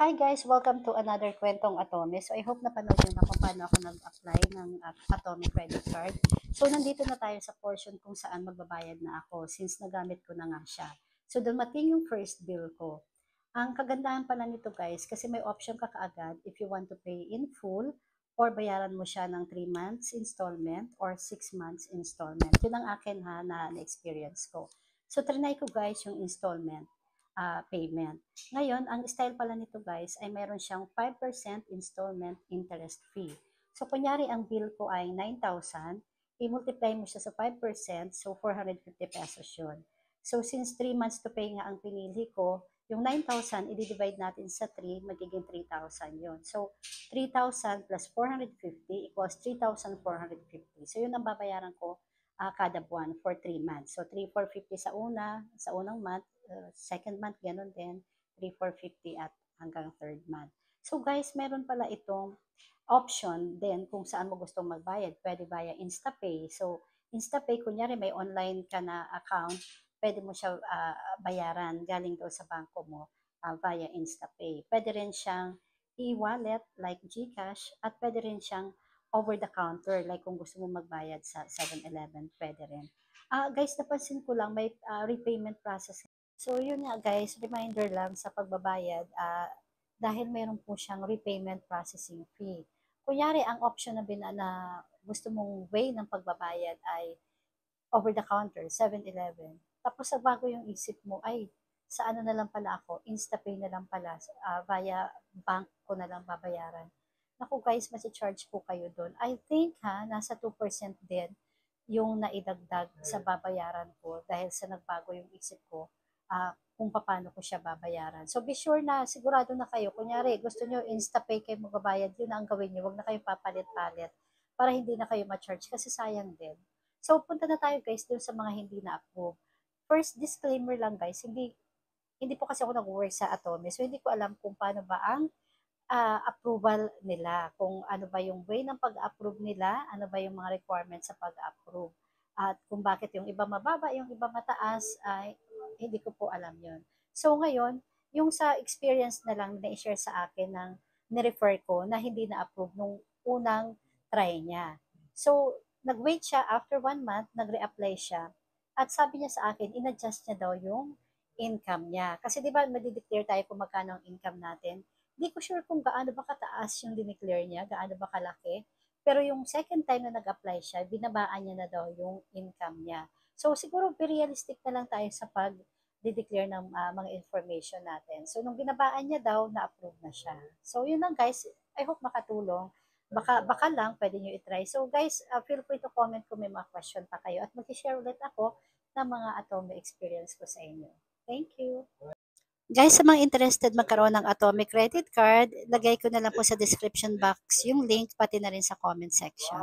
Hi guys! Welcome to another Kwentong Atome. So I hope napanood nyo na kung paano ako nag-apply ng Atome credit card. So nandito na tayo sa portion kung saan magbabayad na ako since nagamit ko na nga siya. So dumating yung first bill ko. Ang kagandahan pala nito guys, kasi may option ka kaagad if you want to pay in full or bayaran mo siya ng 3 months installment or 6 months installment. Yun ang akin ha na experience ko. So trinay ko guys yung installment payment. Ngayon, ang style pala nito guys ay meron siyang 5% installment interest fee. So, kunyari ang bill ko ay 9,000, i-multiply mo siya sa 5%, so 450 pesos yun. So, since 3 months to pay nga ang pinili ko, yung 9,000, i-divide natin sa 3, magiging 3,000 yun. So, 3,000 plus 450 equals 3,450. So, yun ang babayaran ko kada buwan for 3 months. So, 3,450 sa unang month, second month, ganun din, 3,450 at hanggang third month. So guys, meron pala itong option din kung saan mo gustong magbayad. Pwede via InstaPay. So, InstaPay, kunyari may online ka na account, pwede mo siya bayaran galing doon sa bangko mo via InstaPay. Pwede rin siyang e-wallet like GCash at pwede rin siyang over the counter like kung gusto mo magbayad sa 7-Eleven, pwede rin. Guys, napansin ko lang may repayment process. So, yun nga guys, reminder lang sa pagbabayad, dahil meron po siyang repayment processing fee. Kunyari, ang option na gusto mong way ng pagbabayad ay over the counter, 7-Eleven. Tapos sa bago yung isip mo, ay, sa ano na lang pala ako, InstaPay na lang pala, via bank ko na lang babayaran. Naku guys, charge po kayo doon. I think nasa 2% din yung naidagdag sa babayaran ko dahil sa nagbago yung isip ko kung paano ko siya babayaran. So be sure na sigurado na kayo. Kunyari, gusto nyo InstaPay kayo magbabayad, yun ang gawin nyo. Huwag na kayo papalit-palit para hindi na kayo ma-charge kasi sayang din. So punta na tayo guys dun sa mga hindi na-approve. First disclaimer lang guys, hindi po kasi ako nag-work sa Atome. So hindi ko alam kung paano ba ang approval nila, kung ano ba yung way ng pag-approve nila, ano ba yung mga requirements sa pag-approve. At kung bakit yung iba mababa, yung iba mataas, ay hindi ko po alam yun. So ngayon, yung sa experience na lang na i-share sa akin ng ni-refer ko na hindi na-approve nung unang try niya. So, nag-wait siya after 1 month, nag-reapply siya. At sabi niya sa akin, in-adjust niya daw yung income niya. Kasi di ba, madi-declare tayo kung magkano ang income natin. Hindi ko sure kung gaano ba kataas yung dineclare niya, gaano ba kalaki. Pero yung second time na nag-apply siya, binabaan niya na daw yung income niya. So siguro be realistic na lang tayo sa pag-declare ng mga information natin. So nung binabaan niya daw, na-approve na siya. So yun lang guys, I hope makatulong. Baka lang, pwede nyo i-try. So guys, feel free to comment kung may mga question pa kayo at mag-share ulit ako ng mga Atome experience ko sa inyo. Thank you! Guys, sa mga interested magkaroon ng Atomic Credit Card, lagay ko na lang po sa description box yung link, pati na rin sa comment section.